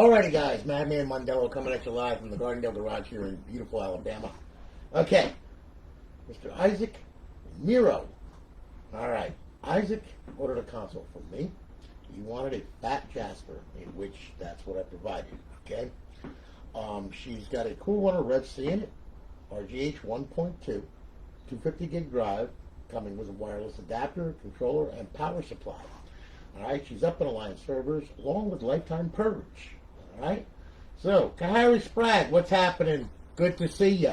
Alrighty guys, Madman Mondello coming at you live from the Gardendale Garage here in beautiful Alabama. Okay, Mr. Issac Romero. Alright, Isaac ordered a console from me. He wanted a fat Jasper, in which that's what I provided, okay? She's got a coolrunner rev.c in it, RGH 1.2, 250 gig drive, coming with a wireless adapter, controller, and power supply. Alright, she's up in Alliance servers, along with lifetime Purge. Alright, so, Kahari Sprague, what's happening? Good to see you.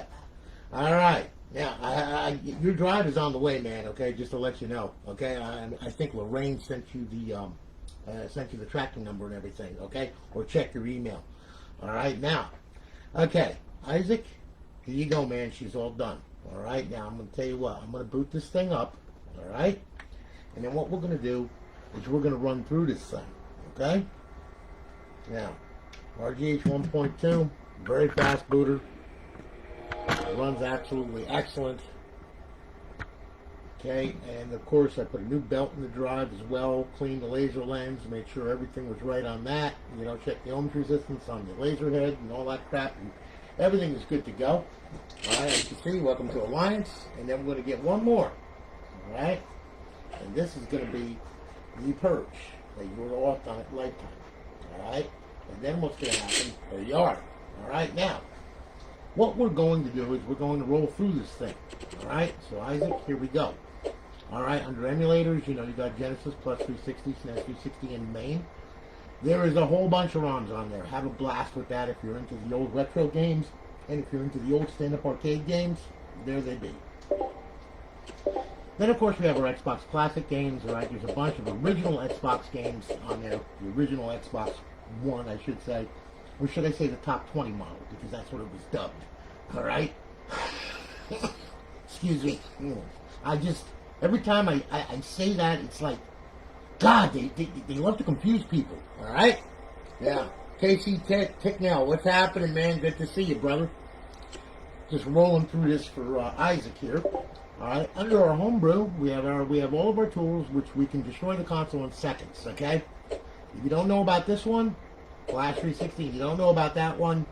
Alright, now, your drive is on the way, man, okay, just to let you know, okay? I think Lorraine sent you the tracking number and everything, okay? Or check your email. Alright, now, okay, Isaac, here you go, man, she's all done. Alright, now, I'm going to tell you what, I'm going to boot this thing up, alright? And then what we're going to do is we're going to run through this thing, okay? Now, RGH 1.2, very fast booter, runs absolutely excellent, okay? And of course I put a new belt in the drive as well, cleaned the laser lens, made sure everything was right on that, you know, check the ohms resistance on the laser head and all that crap, and everything is good to go. Alright, as you see, welcome to Alliance, and then we're going to get one more, alright? And this is going to be the Purge that you were lost on at lifetime, alright? And then what's going to happen, there you are, alright? Now, what we're going to do is we're going to roll through this thing, alright? So Isaac, here we go. Alright, under emulators, you know, you got Genesis, Plus 360, SNES 360, and main. There is a whole bunch of ROMs on there. Have a blast with that if you're into the old retro games, and if you're into the old stand-up arcade games, there they be. Then, of course, we have our Xbox Classic games, right? There's a bunch of original Xbox games on there. The original Xbox One, I should say. Or should I say the top 20 model, because that's what it was dubbed. Alright? Excuse me. Every time I say that, it's like, God, they love to confuse people. Alright? Yeah. Casey Ticknell, what's happening, man? Good to see you, brother. Just rolling through this for Isaac here. Alright, under our homebrew, we have all of our tools, which we can destroy the console in seconds, okay? If you don't know about this one, Flash 360, if you don't know about that one,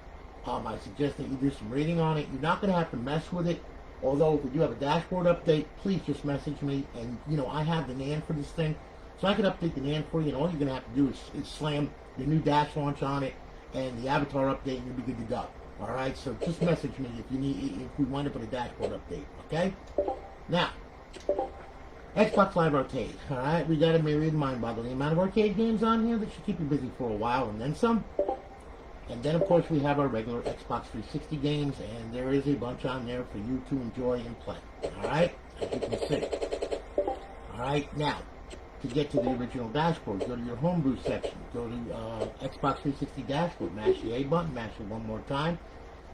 I suggest that you do some reading on it. You're not going to have to mess with it, although if you have a dashboard update, please just message me, and, you know, I have the NAND for this thing, so I can update the NAND for you, and all you're going to have to do is slam the new dash launch on it, and the avatar update, and you'll be good to go. Alright, so just message me if we wind up with a dashboard update, okay? Now, Xbox Live Arcade, alright? We got a myriad mind-boggling amount of arcade games on here that should keep you busy for a while, and then some. And then, of course, we have our regular Xbox 360 games, and there is a bunch on there for you to enjoy and play, alright? As you can see. Alright, now, to get to the original dashboard, go to your homebrew section, go to Xbox 360 dashboard, mash the A button, mash it one more time.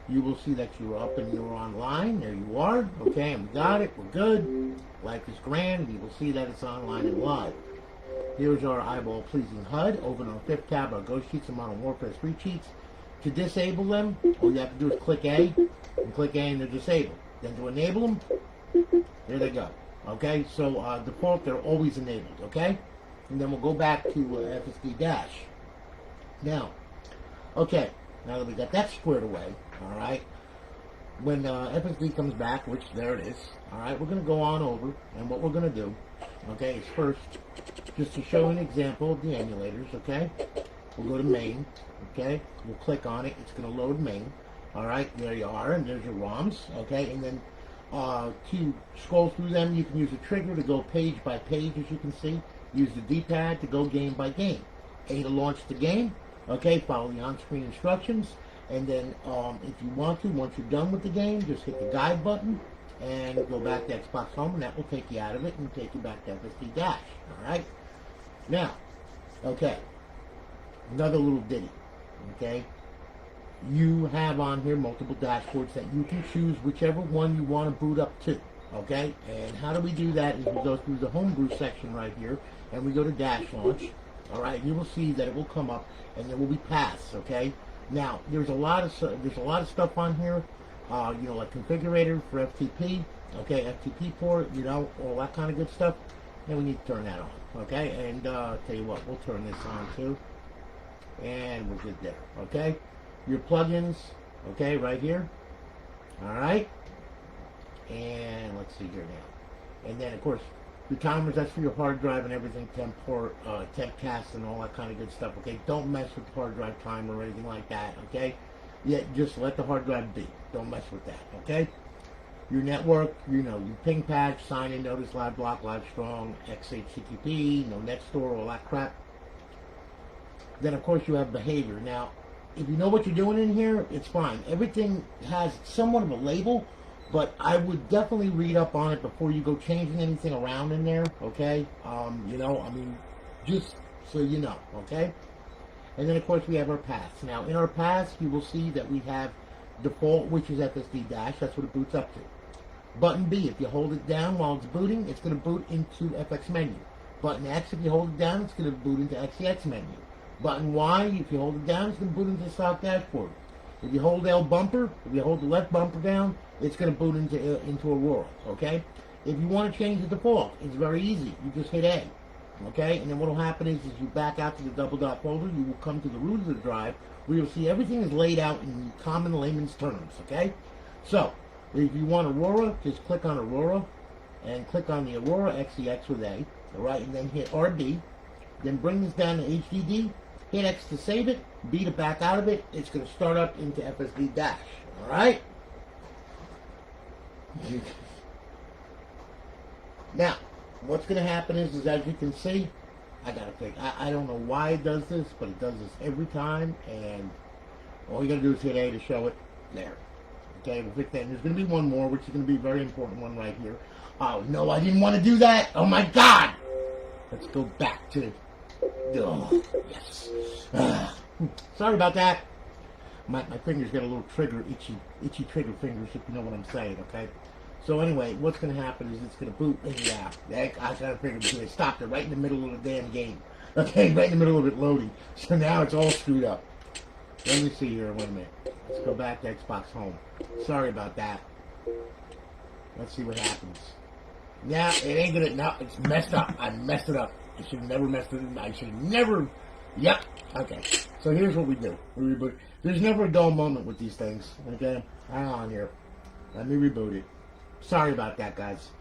You will see that you're up and you're online. There you are. Okay, and we got it. We're good. Life is grand. You will see that it's online and live. Here's our eyeball-pleasing HUD. Over in our fifth tab, our Ghost Sheets and Modern Warfare 3 cheats. To disable them, all you have to do is click A, and click A and they're disabled. Then to enable them, there they go. Okay, so default, they're always enabled, okay? And then we'll go back to FSD Dash. Now, okay, now that we got that squared away, alright, when FSD comes back, which there it is, alright, we're going to go on over, and what we're going to do, okay, is first, just to show an example of the emulators, okay, we'll go to main, okay, we'll click on it, it's going to load main, alright, there you are, and there's your ROMs, okay, and then to scroll through them, you can use a trigger to go page by page, as you can see. Use the D-pad to go game by game. A to launch the game. Okay, follow the on-screen instructions. And then, if you want to, once you're done with the game, just hit the guide button and go back to Xbox Home, and that will take you out of it and take you back to FSD Dash. Alright? Now, okay, another little ditty. Okay? You have on here multiple dashboards that you can choose whichever one you want to boot up to, okay? And how do we do that is we go through the homebrew section right here, and we go to dash launch, all right? You will see that it will come up, and there will be paths, okay? Now, there's a lot of stuff on here, you know, like configurator for FTP, okay? FTP port, you know, all that kind of good stuff. And we need to turn that on, okay? And tell you what, we'll turn this on too. and we're good there. Okay, your plugins, okay, right here. All right, and let's see here now. And then of course your timers, that's for your hard drive and everything, temp port, temp cast, and all that kind of good stuff. Okay, don't mess with the hard drive timer or anything like that. Okay, yeah, just let the hard drive be. Don't mess with that. Okay. Your network, you know, your ping patch, sign in, notice, live block, live strong, XHTTP, no net store, all that crap. Then of course you have behavior. Now, if you know what you're doing in here, it's fine. Everything has somewhat of a label, but I would definitely read up on it before you go changing anything around in there, okay? You know, I mean, just so you know, okay? And then of course we have our paths. Now, in our paths, you will see that we have default, which is FSD dash. That's what it boots up to. Button B, if you hold it down while it's booting, it's going to boot into FX menu. Button X, if you hold it down, it's going to boot into XEX menu. Button Y, if you hold it down, it's going to boot into the stock dashboard. If you hold L bumper, if you hold the left bumper down, it's going to boot into Aurora, okay? If you want to change the default, it's very easy. You just hit A, okay? And then what will happen is you back out to the double dot folder, you will come to the root of the drive, where you'll see everything is laid out in common layman's terms, okay? So, if you want Aurora, just click on Aurora, and click on the Aurora XEX with A, all right, and then hit RB, then bring this down to HDD, hit X to save it, B to back out of it, it's going to start up into FSD dash, all right? Now, what's going to happen is as you can see, I gotta think. I don't know why it does this, but it does this every time, and all you gotta do is hit A to show it. There. Okay, we'll fix that. And there's gonna be one more, which is gonna be a very important one right here. Oh no, I didn't want to do that. Oh my God! Let's go back to. Oh, yes. Sorry about that. My fingers get a little itchy trigger fingers, if you know what I'm saying. Okay. So anyway, what's going to happen is it's going to boot, and yeah, I got to figure because I stopped it right in the middle of the damn game. Okay, right in the middle of it loading. So now it's all screwed up. Let me see here, wait a minute. Let's go back to Xbox Home. Sorry about that. Let's see what happens. Now, it ain't going to, no, it's messed up. I messed it up. I should have never messed it up. I should have never, yep. Okay, so here's what we do. We reboot. There's never a dull moment with these things, okay? Hang on here. Let me reboot it. Sorry about that, guys.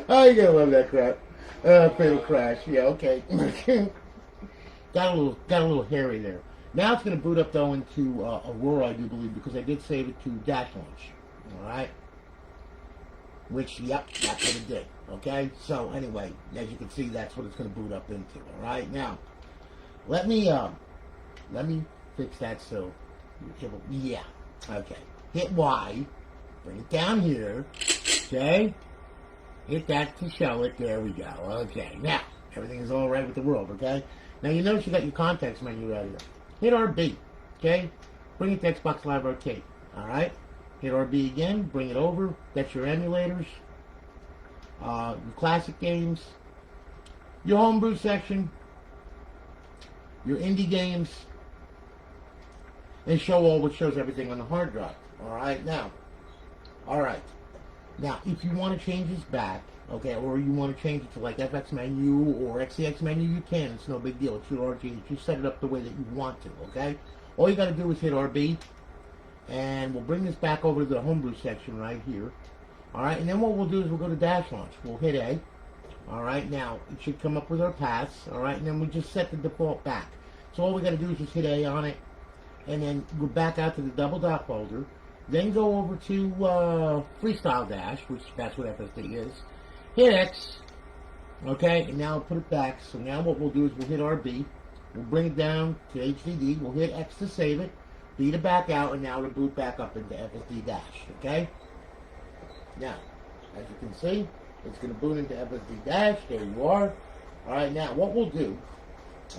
Oh, you gotta love that crap. Fatal crash. Yeah, okay. got a little hairy there. Now it's gonna boot up though into Aurora, I do believe, because I did save it to dash launch. All right. Which, yep, that's what it did. Okay. So anyway, as you can see, that's what it's gonna boot up into. All right. Now, let me fix that. So, yeah. Okay. Hit Y. Bring it down here, okay? Hit that to show it. There we go. Okay, now, everything is all right with the world, okay? Now, you notice you got your context menu right here. Hit RB, okay? Bring it to Xbox Live Arcade, all right? Hit RB again, bring it over. That's your emulators, your classic games, your homebrew section, your indie games, and show all, which shows everything on the hard drive, all right? Now, if you want to change this back, okay, or you want to change it to like FX menu or XEX menu, you can. It's no big deal. It's your RG. You set it up the way that you want to, okay? All you got to do is hit RB, and we'll bring this back over to the homebrew section right here. All right, and then what we'll do is we'll go to dash launch. We'll hit A. All right, now it should come up with our paths. All right, and then we just set the default back. So all we got to do is just hit A on it, and then go back out to the double dot folder. Then go over to Freestyle Dash, which that's what FSD is. Hit X, okay, and now put it back. So now what we'll do is we'll hit RB. We'll bring it down to HDD. We'll hit X to save it. B to back out, and now to boot back up into FSD Dash, okay? Now, as you can see, it's going to boot into FSD Dash. There you are. All right, now what we'll do,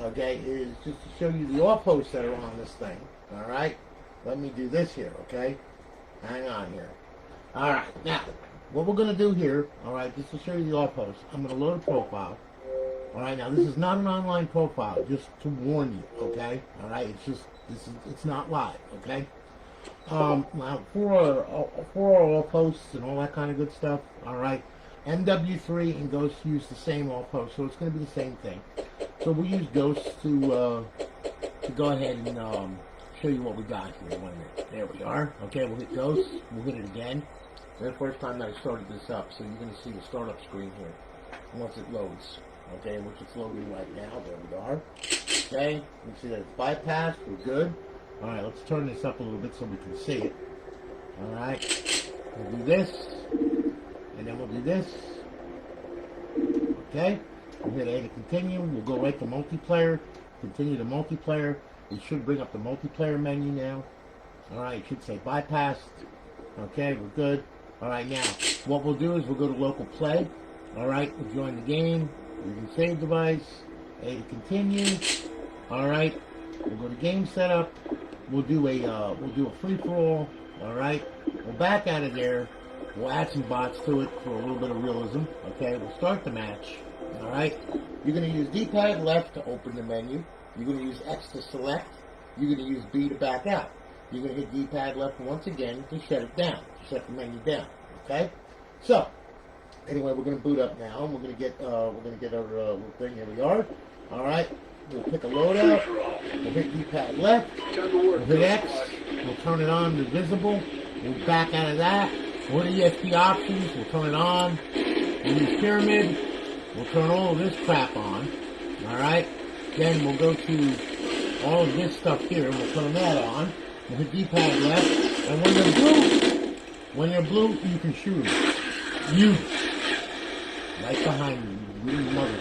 okay, is just to show you the off hosts that are on this thing, all right? Let me do this here, okay? Hang on here. All right, now, what we're going to do here, all right, just to show you the off host, I'm going to load a profile. All right, now, this is not an online profile, just to warn you, okay? All right, it's not live, okay? Now, for our off hosts and all that kind of good stuff, all right, MW3 and Ghost use the same off host, so it's going to be the same thing. So we'll use Ghost to go ahead and show you what we got here. 1 minute. There we are. Okay, we'll hit Ghost. We'll hit it again. This is the first time that I started this up, so you're going to see the startup screen here once it loads. Okay, which it's loading right now. There we are. Okay, you can see that it's bypassed. We're good. All right, let's turn this up a little bit so we can see it. All right, we'll do this, and then we'll do this. Okay, we'll hit A to continue. We'll go right to multiplayer. Continue to multiplayer. It should bring up the multiplayer menu now. All right, it should say bypassed. Okay, we're good. All right, now what we'll do is we'll go to local play. All right, we'll join the game. We can save device. A to continue. All right, we'll go to game setup. We'll do a free for all. All right, we'll back out of there. We'll add some bots to it for a little bit of realism. Okay, we'll start the match. All right, you're going to use D-pad left to open the menu. You're going to use X to select. You're going to use B to back out. You're going to hit D-pad left once again to shut it down, to shut the menu down. Okay, so anyway, we're going to boot up now, and we're going to get our little thing. Here we are. All right, we'll pick a loadout. We'll hit D-pad left. We'll hit X. We'll turn it on to visible. We'll back out of that. We'll hit ESP options. We'll turn it on. We'll use pyramid. We'll turn all of this crap on. All right. Then we'll go to all of this stuff here. We'll turn that on. We'll hit D-pad left. And when they're blue, you can shoot them. You. Right behind you. You mother.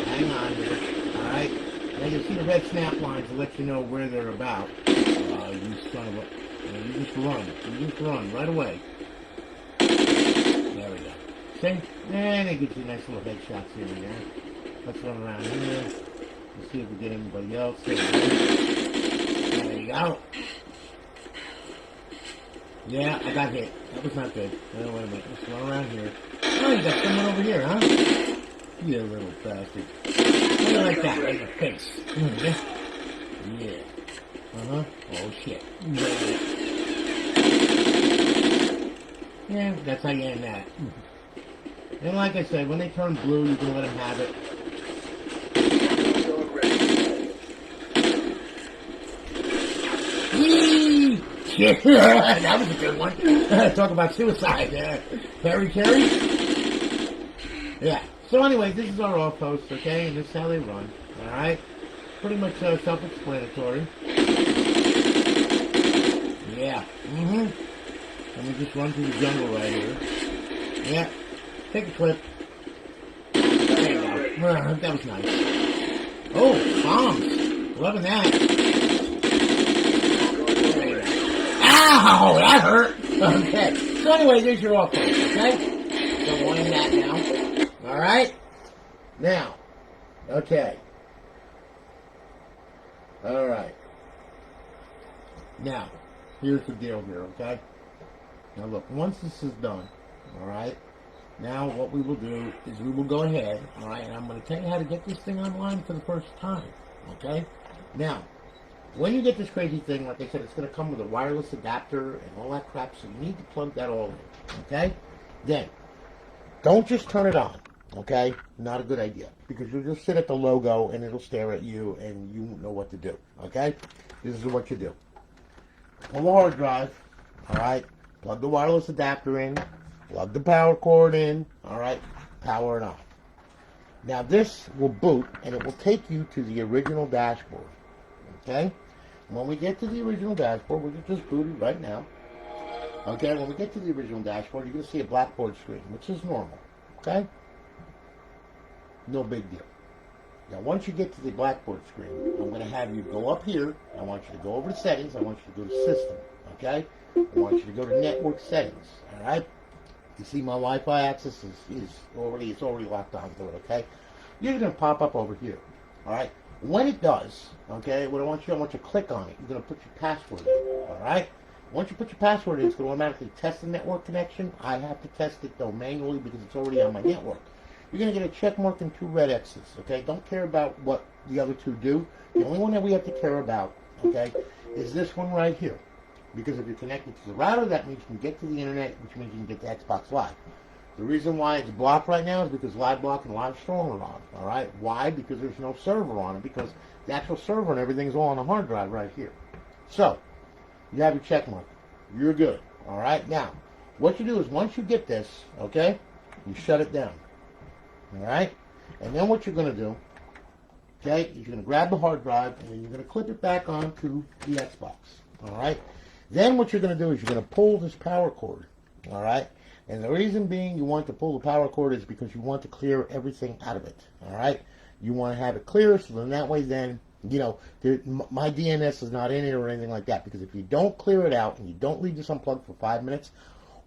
Hang on here. All right. Now you see the red snap lines to let you know where they're about. You son of a... You just run. You just run right away. There we go. See? And it gives you nice little headshots here and there. Let's run around here. Let's see if we get anybody else. There you go. Yeah, I got hit. That was not good. Wait a minute. Let's run around here. Oh, you got someone over here, huh? You little bastard. How like that? Right in the face. Yeah. Uh-huh. Oh, shit. Yeah, that's how you end that. And like I said, when they turn blue, you can let them have it. That was a good one. Talk about suicide. Carry. Yeah. So anyway, this is our off host, okay? And this is how they run. Alright? Pretty much self-explanatory. Yeah. Let me just run through the jungle right here. Yeah. Take a clip. There you go. That was nice. Oh, bombs. Loving that. Ow! That hurt! Okay. So anyway, there's your off host, okay? So we'll end that now. Alright? Now. Okay. Alright. Now, here's the deal here, okay? Now look, once this is done, alright, now what we will do is we will go ahead, alright, and I'm going to tell you how to get this thing online for the first time, okay? Now, when you get this crazy thing, like I said, it's going to come with a wireless adapter and all that crap, so you need to plug that all in, okay? Then, don't just turn it on, okay? Not a good idea, because you'll just sit at the logo and it'll stare at you and you won't know what to do, okay? This is what you do. Pull the hard drive, alright? Plug the wireless adapter in, plug the power cord in, alright? Power it on. Now this will boot and it will take you to the original dashboard, okay? When we get to the original dashboard, we're just booted right now. Okay, when we get to the original dashboard, you're going to see a blackboard screen, which is normal. Okay? No big deal. Now, once you get to the blackboard screen, I'm going to have you go up here. I want you to go over to settings. I want you to go to system. Okay? I want you to go to network settings. All right? You see my Wi-Fi access is already locked onto it. Okay? You're going to pop up over here. All right? When it does, okay, what I want you to click on it. You're going to put your password in. All right? Once you put your password in, it's going to automatically test the network connection. I have to test it, though, manually because it's already on my network. You're going to get a check mark and 2 red X's, okay? Don't care about what the other 2 do. The only one that we have to care about, okay, is this one right here. Because if you're connected to the router, that means you can get to the internet, which means you can get to Xbox Live. The reason why it's blocked right now is because Live Block and Live Strong are on. All right. Why? Because there's no server on it. Because the actual server and everything's all on the hard drive right here. So you have your check mark. You're good. All right. Now, what you do is once you get this, okay, you shut it down. All right. And then what you're going to do, okay, is you're going to grab the hard drive and then you're going to clip it back onto the Xbox. All right. Then what you're going to do is you're going to pull this power cord. All right. And the reason being you want to pull the power cord is because you want to clear everything out of it. All right. You want to have it clear so then that way then, you know, my DNS is not in it or anything like that. Because if you don't clear it out and you don't leave this unplugged for 5 minutes,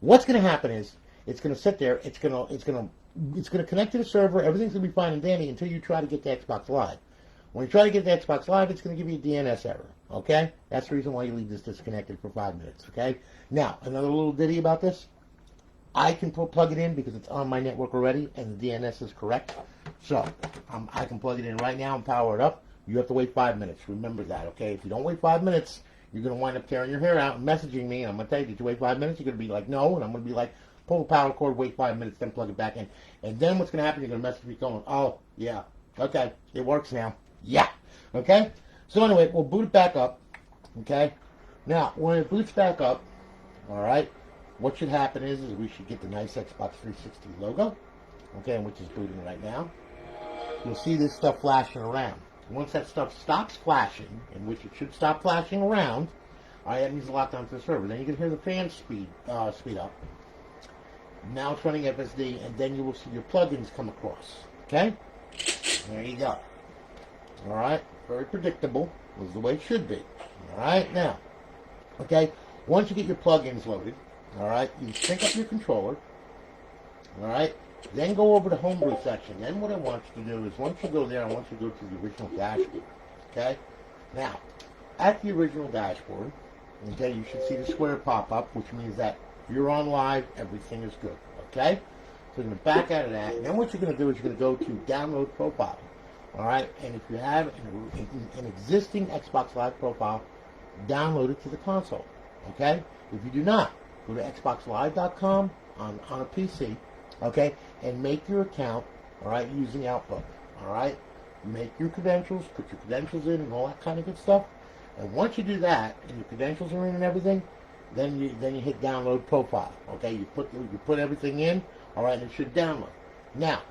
what's going to happen is it's going to sit there. It's going to connect to the server. Everything's going to be fine and dandy until you try to get to Xbox Live. When you try to get to Xbox Live, it's going to give you a DNS error. Okay? That's the reason why you leave this disconnected for 5 minutes. Okay? Now, another little ditty about this. I can plug it in because it's on my network already and the DNS is correct. So I can plug it in right now and power it up. You have to wait 5 minutes. Remember that, okay? If you don't wait 5 minutes, you're going to wind up tearing your hair out and messaging me. And I'm going to tell you, did you wait 5 minutes? You're going to be like, no. And I'm going to be like, pull the power cord, wait 5 minutes, then plug it back in. And then what's going to happen, you're going to message me going, oh, yeah, okay, it works now. Yeah, okay? So anyway, we'll boot it back up, okay? Now, when it boots back up, all right, what should happen is we should get the nice Xbox 360 logo, okay, which is booting right now. You'll see this stuff flashing around. Once that stuff stops flashing, in which it should stop flashing around, all right, that means locked onto the server. Then you can hear the fan speed up. Now it's running FSD, and then you will see your plugins come across, okay? There you go. All right, very predictable. This is the way it should be. All right, now, okay, once you get your plugins loaded, all right, you sync up your controller, all right, then go over to homebrew section. Then what I want you to do is once you go there, I want you to go to the original dashboard, okay? Now, at the original dashboard, okay, you should see the square pop up, which means that you're on live, everything is good, okay? So you're going to back out of that, and then what you're going to do is you're going to go to download profile, all right? And if you have an existing Xbox Live profile, download it to the console, okay? If you do not, go to xboxlive.com on a PC, okay, and make your account, all right, using Outlook, all right? Make your credentials, put your credentials in and all that kind of good stuff. And once you do that, and your credentials are in and everything, then you hit download profile, okay? You put everything in, all right, and it should download. Now,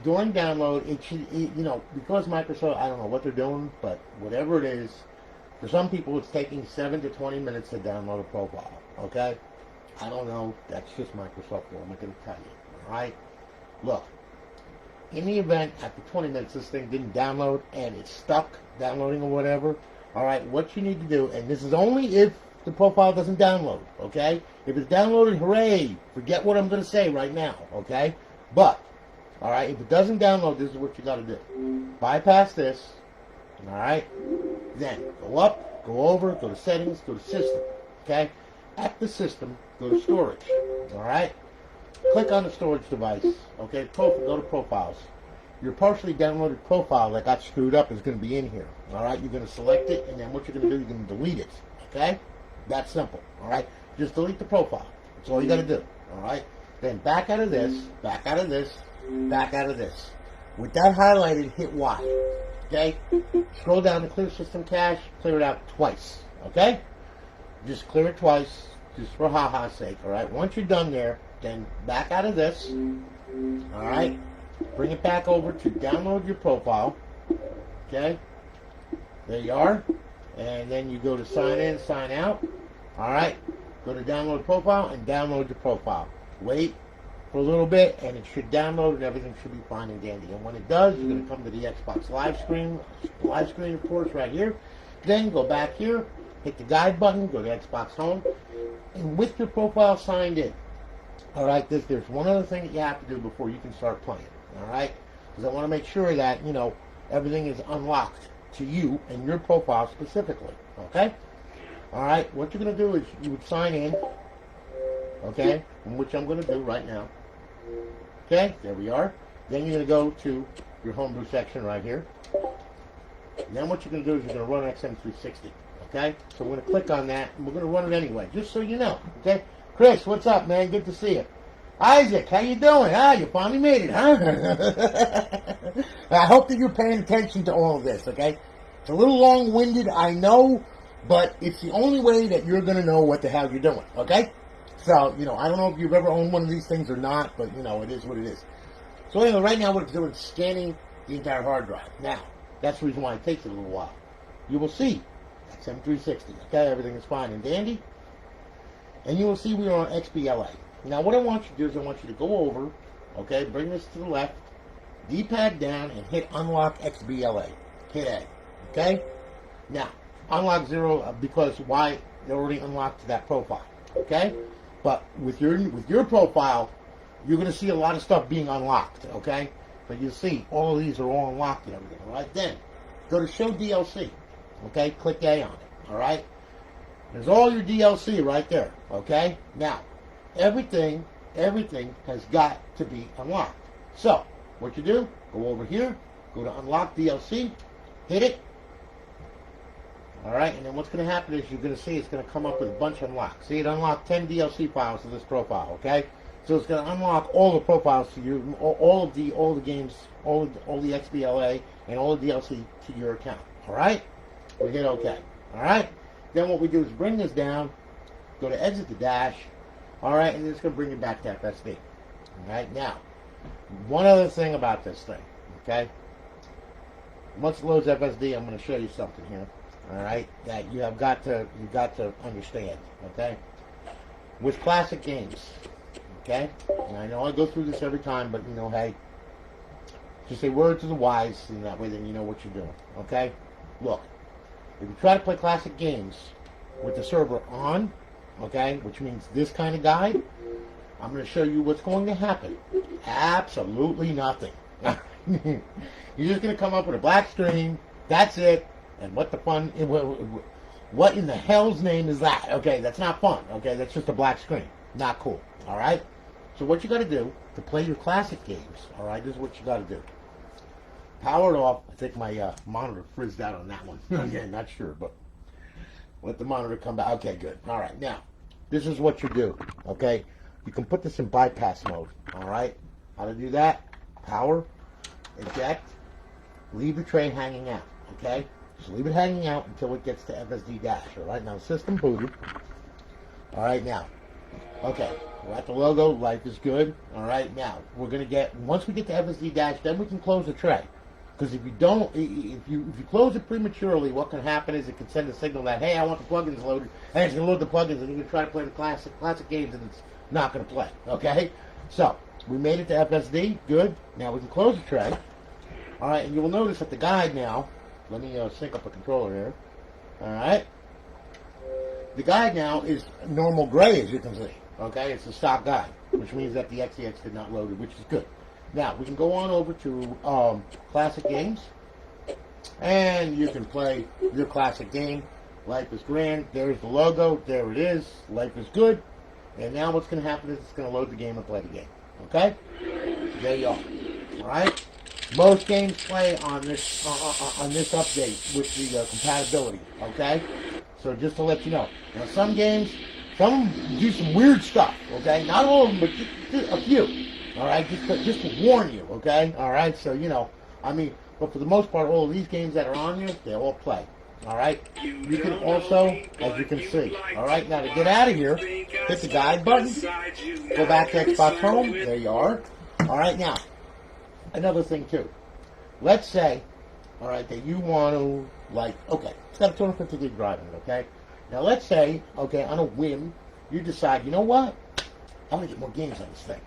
during download, it should, you know, because Microsoft, I don't know what they're doing, but whatever it is, for some people it's taking 7 to 20 minutes to download a profile, okay? I don't know, that's just Microsoft, what am I going to tell you, all right? Look, in the event, after 20 minutes, this thing didn't download and it's stuck downloading or whatever, all right, what you need to do, and this is only if the profile doesn't download, okay? If it's downloaded, hooray, forget what I'm going to say right now, okay? But, all right, if it doesn't download, this is what you got to do. Bypass this, all right? Then go up, go over, go to settings, go to system, okay? At the system, go to storage, all right? Click on the storage device, okay? Go to profiles. Your partially downloaded profile that got screwed up is going to be in here, all right? You're going to select it, and then what you're going to do, you're going to delete it, okay? That's simple, all right? Just delete the profile. That's all you got to do, all right? Then back out of this, back out of this, back out of this. With that highlighted, hit Y, okay? Scroll down to clear system cache, clear it out twice, okay? Just clear it twice, just for ha-ha's sake, all right? Once you're done there, then back out of this, all right? Bring it back over to download your profile, okay? There you are. And then you go to sign in, sign out, all right? Go to download profile and download your profile. Wait for a little bit, and it should download, and everything should be fine and dandy. And when it does, you're going to come to the Xbox live screen, of course, right here. Then go back here, hit the guide button, go to Xbox Home, and with your profile signed in, all right, there's one other thing that you have to do before you can start playing, all right? Because I want to make sure that, you know, everything is unlocked to you and your profile specifically, okay? All right, what you're going to do is you would sign in, okay, which I'm going to do right now. Okay, there we are. Then you're going to go to your homebrew section right here. And then what you're going to do is you're going to run XM360, okay? So we're going to click on that, and we're going to run it anyway, just so you know, okay? Chris, what's up, man? Good to see you. Isaac, how you doing? You finally made it, huh? I hope that you're paying attention to all of this, okay? It's a little long-winded, I know, but it's the only way that you're going to know what the hell you're doing, okay? So, I don't know if you've ever owned one of these things or not, but, it is what it is. So anyway, right now what it's doing is scanning the entire hard drive. Now, that's the reason why it takes a little while. You will see that's M360, okay? Everything is fine and dandy. And you will see we are on XBLA. Now, what I want you to do is I want you to go over, okay, bring this to the left, D-pad down, and hit Unlock XBLA. Hit A, okay? Now, unlock 0 because why? They're already unlocked to that profile, okay? But with your profile, you're going to see a lot of stuff being unlocked, okay? But you'll see all of these are all unlocked and everything, all right? Then, go to Show DLC, okay? Click A on it, all right? There's all your DLC right there, okay? Now, everything has got to be unlocked. So, what you do, go over here, go to Unlock DLC, hit it. Alright, and then what's going to happen is you're going to see it's going to come up with a bunch of unlocks. See, it unlocked 10 DLC files to this profile, okay? So it's going to unlock all the profiles to you, all the games, all the XBLA, and all the DLC to your account. Alright? We hit OK. Alright? Then what we do is bring this down, go to Exit the Dash, alright, and it's going to bring you back to FSD. Alright, now, one other thing about this thing, okay? Once it loads FSD, I'm going to show you something here, alright, that you've got to understand, okay? With classic games, okay? And I know I go through this every time, but, hey, just say word to the wise, and that way then you know what you're doing, okay? Look. If you try to play classic games with the server on, okay, which means this kind of guide, I'm going to show you what's going to happen. Absolutely nothing. You're just going to come up with a black screen. That's it. And what the fun? What in the hell's name is that? Okay, that's not fun. Okay, that's just a black screen. Not cool. All right. So what you got to do to play your classic games? All right, this is what you got to do. Power it off. I think my monitor frizzed out on that one. Again, not sure, but let the monitor come back. Okay, good. All right, now, this is what you do, okay? You can put this in bypass mode, all right? How to do that? Power, eject, leave the tray hanging out, okay? Just leave it hanging out until it gets to FSD dash, all right? Now, system booted. All right, now, okay, we're at the logo. Life is good. All right, now, we're going to get, once we get to FSD dash, then we can close the tray. Because if you don't, if you close it prematurely, what can happen is it can send a signal that, hey, I want the plugins loaded, and it's going to load the plugins, and you're going to try to play the classic games, and it's not going to play, okay? So, we made it to FSD, good. Now we can close the tray. All right, and you will notice that the guide now, let me sync up a controller here, all right? The guide now is normal gray, as you can see, okay? It's a stock guide, which means that the XEX did not load it, which is good. Now, we can go on over to classic games, and you can play your classic game. Life is grand. There's the logo. There it is. Life is good. And now what's going to happen is it's going to load the game and play the game. Okay? There you are. All right? Most games play on this update with the compatibility. Okay? So just to let you know. Now, some games, some do some weird stuff. Okay? Not all of them, but just a few. All right, just to warn you, okay? All right, so, but for the most part, all of these games that are on here, they all play. All right? You can also, as you can see, all right, now to get out of here, hit the guide button, go back to Xbox Home, there you are. All right, now, another thing, too. Let's say, all right, that you want to, okay, it's got a 250 gig drive in it, okay? Now, let's say, okay, on a whim, you decide, you know what? I'm going to get more games on this thing.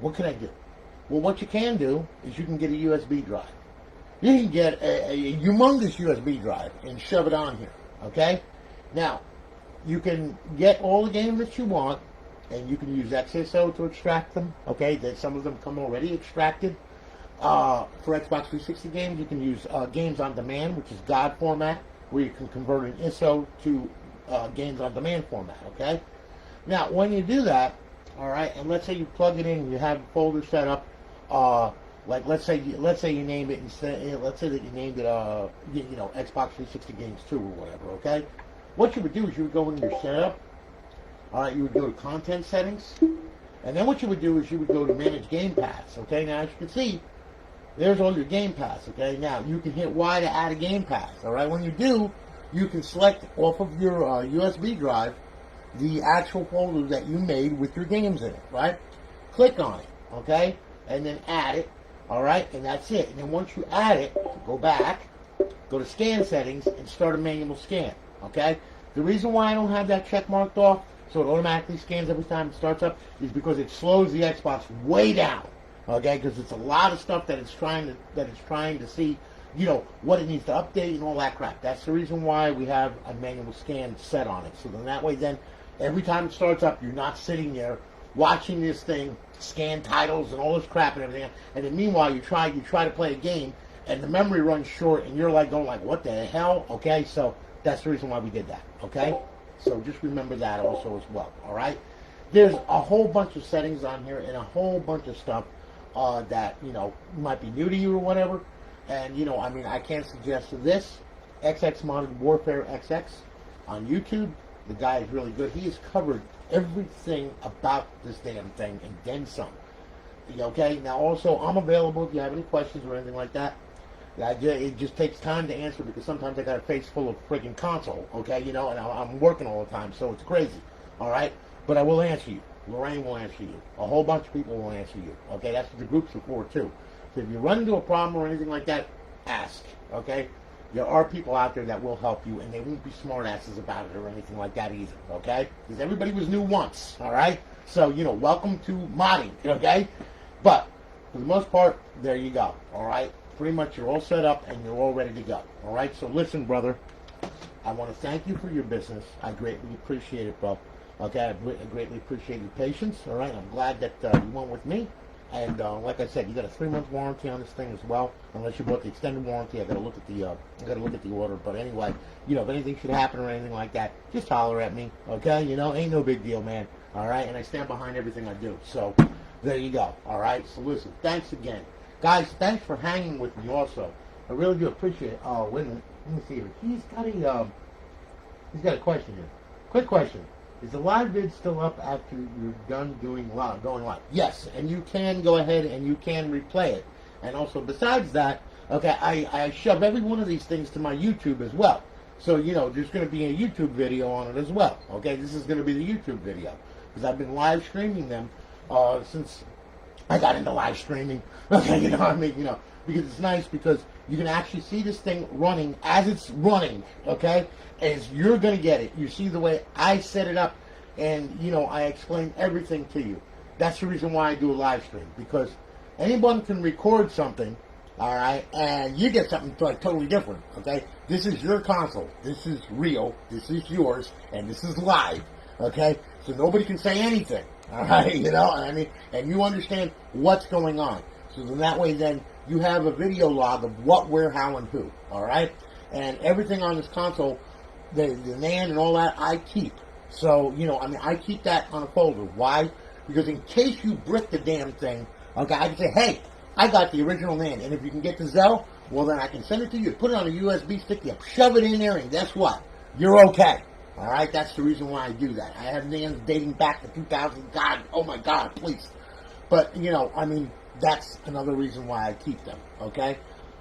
What can I do? Well, what you can do is you can get a USB drive. You can get a humongous USB drive and shove it on here, okay? Now, you can get all the games that you want, and you can use XSO to extract them, okay? Some of them come already extracted. For Xbox 360 games, you can use Games on Demand, which is GOD format, where you can convert an ISO to Games on Demand format, okay? Now, when you do that, all right, and let's say you plug it in, you have a folder set up, let's say you name it, let's say that you named it, Xbox 360 Games 2 or whatever, okay? What you would do is you would go into your setup, all right, you would go to Content Settings, And then what you would do is you would go to Manage Game Pass. Okay, now as you can see, there's all your Game Pass. Okay, now you can hit Y to add a Game Pass. All right, when you do, you can select off of your USB drive the actual folder that you made with your games in it. Right, click on it. Okay, and then add it. All right, and that's it. And then once you add it, go back, go to Scan Settings, and start a manual scan. Okay, the reason why I don't have that check marked off, so it automatically scans every time it starts up, is because it slows the Xbox way down. Okay, because it's a lot of stuff that it's trying to see, you know, what it needs to update and all that crap. That's the reason why we have a manual scan set on it. So then that way, then every time it starts up, you're not sitting there watching this thing scan titles and all this crap and everything, and then meanwhile you try to play a game and the memory runs short and you're like going like, what the hell? Okay, so that's the reason why we did that. Okay, so just remember that also as well. All right, there's a whole bunch of settings on here and a whole bunch of stuff that, you know, might be new to you or whatever. And, you know, I mean, I can't suggest this XX Modern Warfare XX on YouTube. The guy is really good. He has covered everything about this damn thing and then some. Okay, now also I'm available if you have any questions or anything like that. It just takes time to answer because sometimes I got a face full of freaking console, okay, you know, and I'm working all the time, so it's crazy, all right? But I will answer you. Lorraine will answer you. A whole bunch of people will answer you, okay? That's what the groups are for, too. So if you run into a problem or anything like that, ask, okay? There are people out there that will help you, and they won't be smartasses about it or anything like that either, okay? Because everybody was new once, all right? So, you know, welcome to modding, okay? But for the most part, there you go, all right? Pretty much you're all set up and you're all ready to go, all right? So listen, brother, I want to thank you for your business. I greatly appreciate it, bro. Okay, I greatly appreciate your patience, all right? I'm glad that you went with me. And like I said, you got a 3-month warranty on this thing as well. Unless you bought the extended warranty, I got to look at the order. But anyway, you know, if anything should happen or anything like that, just holler at me, okay? You know, ain't no big deal, man. All right, and I stand behind everything I do. So there you go. All right. So listen, thanks again, guys. Thanks for hanging with me. Also, I really do appreciate it. Oh, wait a minute. Let me see here. He's got a question here. Quick question. Is the live vid still up after you're done going live? Yes, and you can go ahead and you can replay it. And also, besides that, okay, I shove every one of these things to my YouTube as well. So, you know, there's going to be a YouTube video on it as well. Okay, this is going to be the YouTube video. Because I've been live streaming them since I got into live streaming. Okay, you know what I mean? You know, because it's nice because you can actually see this thing running as it's running, okay? As you're going to get it. You see the way I set it up, and, you know, I explain everything to you. That's the reason why I do a live stream, because anyone can record something, all right, and you get something like totally different, okay? This is your console. This is real. This is yours, and this is live, okay? So nobody can say anything, all right, you know? I mean, and you understand what's going on. So then that way, then, you have a video log of what, where, how, and who, all right? And everything on this console, the NAND and all that, I keep. So, you know, I mean, I keep that on a folder. Why? Because in case you brick the damn thing, okay, I can say, hey, I got the original NAND, and if you can get the Zell, well, then I can send it to you. Put it on a USB stick, you shove it in there, and guess what? You're okay. All right? That's the reason why I do that. I have NANDs dating back to 2000. God, oh my God, please. But, you know, I mean, that's another reason why I keep them, okay?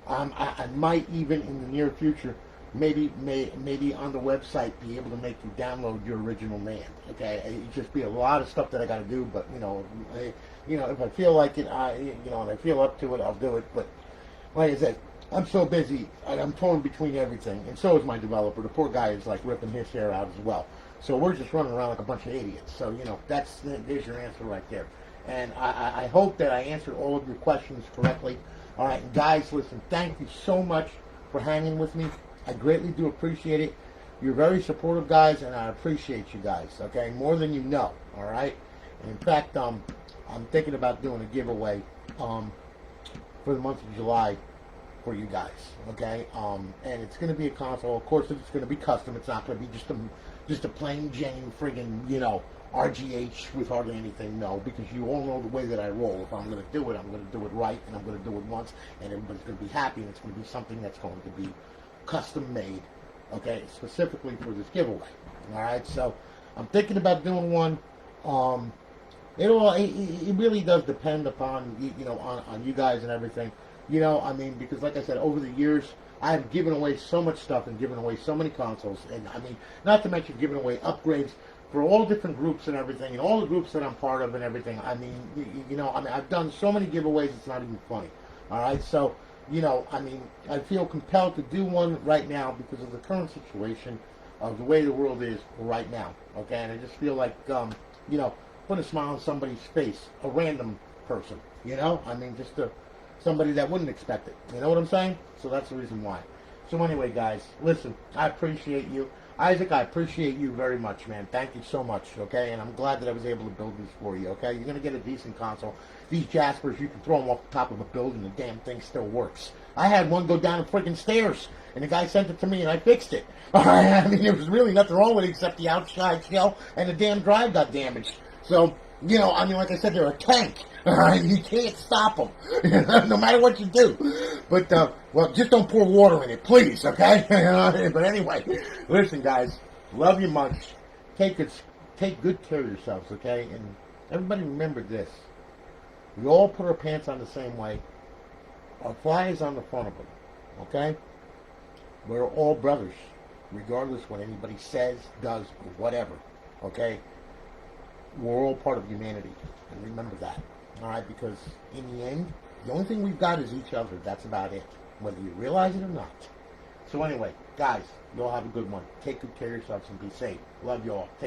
I might even in the near future, maybe on the website, be able to make you download your original NAND, okay? It'd just be a lot of stuff that I got to do, but, you know, if I feel like it, you know, and I feel up to it, I'll do it. But like I said, I'm so busy, I'm torn between everything, and so is my developer. The poor guy is like ripping his hair out as well. So we're just running around like a bunch of idiots. So, you know, there's your answer right there. And I hope that I answered all of your questions correctly. All right, and guys, listen, thank you so much for hanging with me. I greatly do appreciate it. You're very supportive, guys, and I appreciate you guys, okay, more than you know, all right? And in fact, I'm thinking about doing a giveaway for the month of July for you guys, okay? And it's going to be a console. Of course, it's going to be custom. It's not going to be just a plain Jane friggin', you know, RGH with hardly anything, no, because you all know the way that I roll. If I'm going to do it, I'm going to do it right, and I'm going to do it once, and everybody's going to be happy, and it's going to be something that's going to be custom made, okay, specifically for this giveaway. All right, so I'm thinking about doing one. it really does depend upon on you guys and everything. I mean, because like I said, over the years, I have given away so much stuff and given away so many consoles, and I mean, not to mention giving away upgrades for all different groups and everything, and all the groups that I'm part of and everything. I mean, I mean, I've done so many giveaways, it's not even funny. All right, so I mean, I feel compelled to do one right now because of the current situation of the way the world is right now. Okay, and I just feel like put a smile on somebody's face, a random person. I mean, just somebody that wouldn't expect it. You know what I'm saying? So that's the reason why. So anyway, guys, listen, I appreciate you. Isaac, I appreciate you very much, man. Thank you so much, okay? And I'm glad that I was able to build these for you, okay? You're going to get a decent console. These Jaspers, you can throw them off the top of a building, the damn thing still works. I had one go down the freaking stairs, and the guy sent it to me, and I fixed it. All right? I mean, there was really nothing wrong with it except the outside shell, and the damn drive got damaged. So, I mean, like I said, they're a tank. All right? You can't stop them, no matter what you do. But, well, just don't pour water in it, please, okay? But anyway, listen, guys, love you much. Take good care of yourselves, okay? And everybody remember this. We all put our pants on the same way. Our fly is on the front of them, okay? We're all brothers, regardless what anybody says, does, or whatever, okay? We're all part of humanity, and remember that, all right? Because in the end, the only thing we've got is each other. That's about it, whether you realize it or not. So anyway, guys, you all have a good one. Take good care of yourselves and be safe. Love you all.